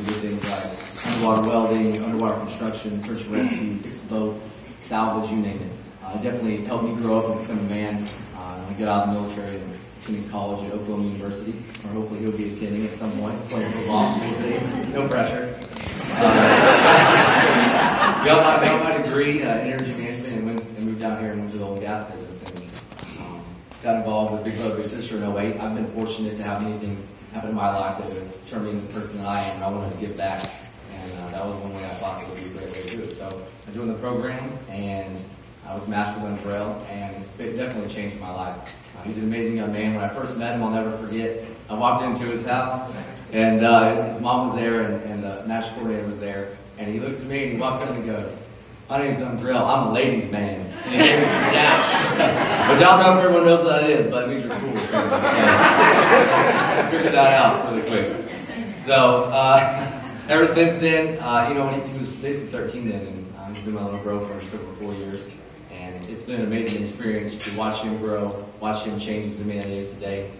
to do things like underwater welding, underwater construction, search and rescue, fix boats, salvage, you name it. It definitely helped me grow up and become a man. I got out of the military and attended college at Oklahoma University, or hopefully he'll be attending at some point, playing football. We'll see. No pressure. Got my degree in energy management and moved down here and went to the oil and gas business and got involved with Big Brother Big Sister in 08. I've been fortunate to have many things happen in my life that have turned me into the person that I am, and I wanted to give back. And that was one way I thought it would be a great way to do it. So I joined the program, and I was matched with Andrell, and it's definitely changed my life. He's an amazing young man. When I first met him, I'll never forget. I walked into his house, and his mom was there, and the match coordinator was there. And he looks at me, and he walks up and he goes, "My name's Andrell. I'm a ladies' man." And he gave me some down. Which I don't know if everyone knows what that is, but these are cool. So, figured that out really quick. So, ever since then, when he was basically 13 then, and he's been my little bro for just over 4 years. And it's been an amazing experience to watch him grow, watch him change into the man he is today.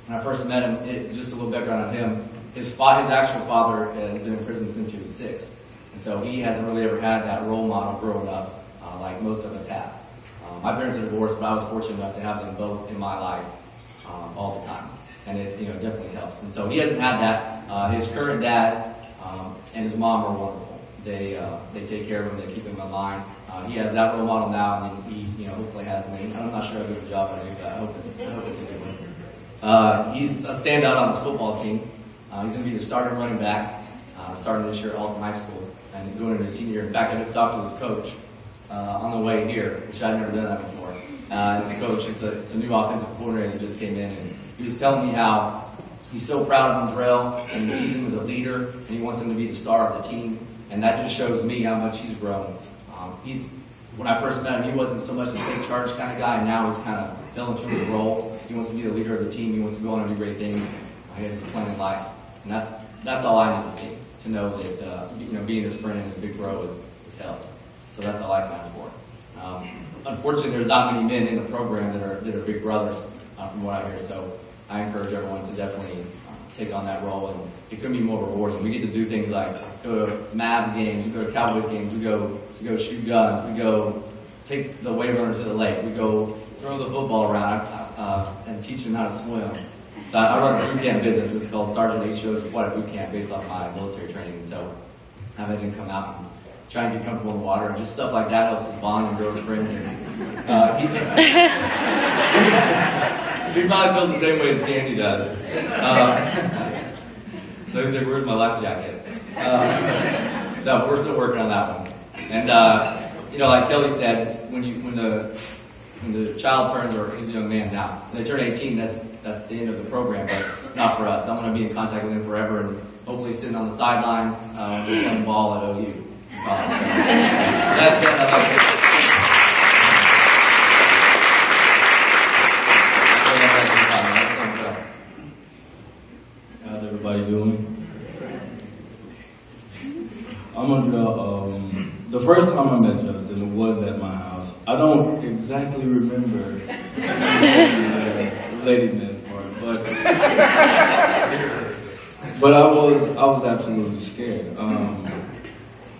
When I first met him, just a little background on him, his actual father has been in prison since he was 6. And so he hasn't really ever had that role model growing up like most of us have. My parents are divorced, but I was fortunate enough to have them both in my life all the time. And it definitely helps. And so he hasn't had that. His current dad and his mom are wonderful. They take care of him, they keep him in line. He has that role model now, and he hopefully has me. I'm not sure how good of a job I do, but I hope it's a good one. He's a standout on his football team. He's going to be the starting running back, starting this year at Alton High School, and going into his senior year. In fact, I just talked to his coach on the way here, which I'd never done that before. And his coach, it's a new offensive coordinator that just came in, and he was telling me how he's so proud of Andrell, and he sees him as a leader, and he wants him to be the star of the team. And that just shows me how much he's grown. When I first met him, he wasn't so much a take charge kind of guy, and now he's kind of fell into his role. He wants to be the leader of the team. He wants to go on and do great things. He has a plan in life, and that's all I need to see, to know that being his friend and his big bro is helped. So that's all I can ask for. Unfortunately, there's not many men in the program that are big brothers, from what I hear. So I encourage everyone to definitely take on that role, and it could be more rewarding. We get to do things like go to Mavs games, we go to Cowboys games, we go shoot guns, we go take the wave runner to the lake, we go throw the football around and teach them how to swim. So I run a boot camp business. It's called Sergeant HO's Aquatic Boot Camp, based off my military training. And so I've had him come out and try and get comfortable in the water, and just stuff like that helps us bond and grow as friends. He probably feels the same way as Candy does. So he's like, "Where's my life jacket?" So we're still working on that one. And like Kelly said, when the child turns, or he's a young man now, when they turn 18, that's the end of the program, but not for us. I'm going to be in contact with him forever, and hopefully sitting on the sidelines playing ball at OU. That's it. I like it. How's everybody doing? I'm Andrell. The first time I met Justin was at my house. I don't exactly remember the relatedness part, but I was absolutely scared.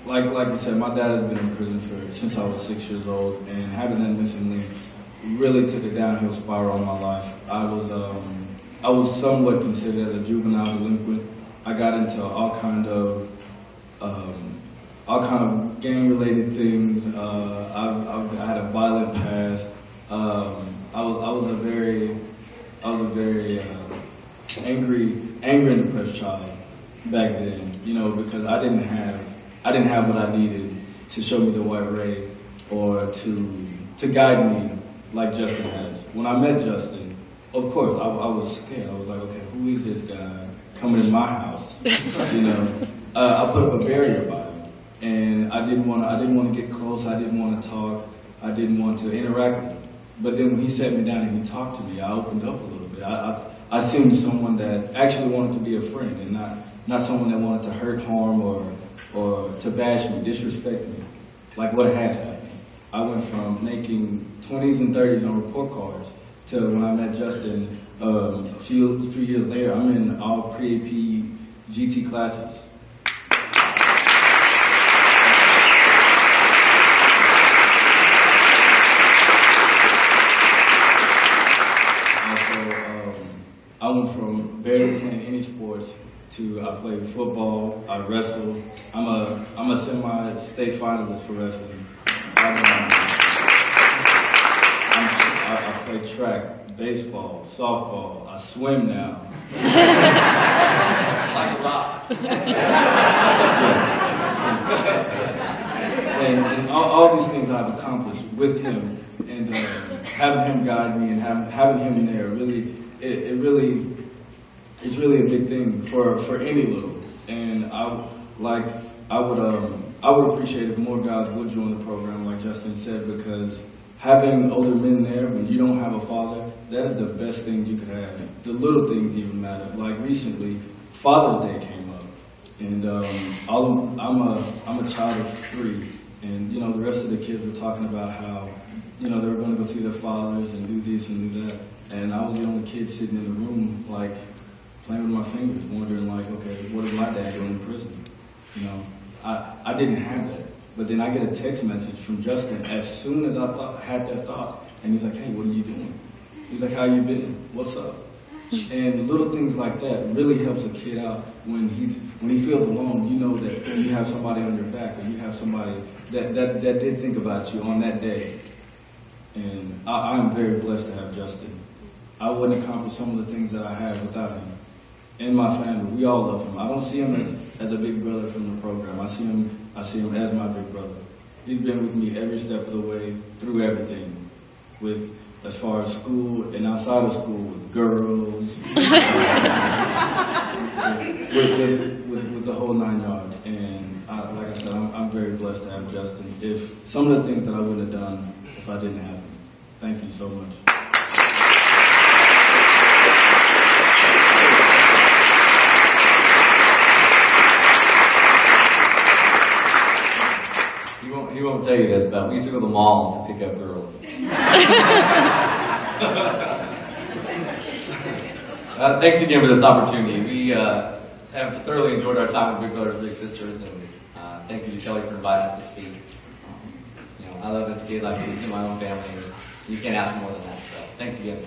Like you said, my dad has been in prison since I was 6 years old, and having that missing link really took a downhill spiral in my life. I was somewhat considered as a juvenile delinquent. I got into all kind of gang-related things. I had a violent past. I was a very angry and depressed child back then. Because I didn't have what I needed to show me the white ray, or to guide me like Justin has. When I met Justin, of course, I was scared. I was like, okay, who is this guy coming in my house? I put up a barrier by him, and I didn't want to get close. I didn't want to talk. I didn't want to interact with him. But then when he sat me down and he talked to me, I opened up a little bit. I seemed someone that actually wanted to be a friend, and not someone that wanted to hurt, harm, or to bash me, disrespect me, like what has happened. I went from making 20s and 30s on report cards to when I met Justin a few years later, I'm in all pre-AP GT classes. I went from barely playing any sports to I played football, I wrestled. I'm a semi-state finalist for wrestling. I play track, baseball, softball. I swim now. Like a rock. And all these things I've accomplished with him, and having him guide me and having him there really. It's really a big thing for any little, and I would appreciate if more guys would join the program, like Justin said, because having older men there when you don't have a father, that is the best thing you could have. The little things even matter. Like recently, Father's Day came up, and I'm a child of 3, and the rest of the kids were talking about how they were going to go see their fathers and do this and do that. And I was the only kid sitting in the room, like, playing with my fingers, wondering, like, okay, what is my dad doing in prison? I didn't have that. But then I get a text message from Justin as soon as I had that thought. And he's like, hey, what are you doing? He's like, how you been? What's up? And little things like that really helps a kid out when he feels alone. You know that you have somebody on your back, or you have somebody that did think about you on that day. And I'm very blessed to have Justin. I wouldn't accomplish some of the things that I have without him. And my family, we all love him. I don't see him as a big brother from the program. I see him as my big brother. He's been with me every step of the way through everything, as far as school and outside of school, with girls, with the whole 9 yards. And like I said, I'm very blessed to have Justin. If some of the things that I wouldn't have done if I didn't have him. Thank you so much. He won't tell you this, but we used to go to the mall to pick up girls. Thanks again for this opportunity. We have thoroughly enjoyed our time with Big Brothers Big Sisters, and thank you to Kelly for inviting us to speak. I love this kid like he's in my own family, and you can't ask for more than that. So thanks again.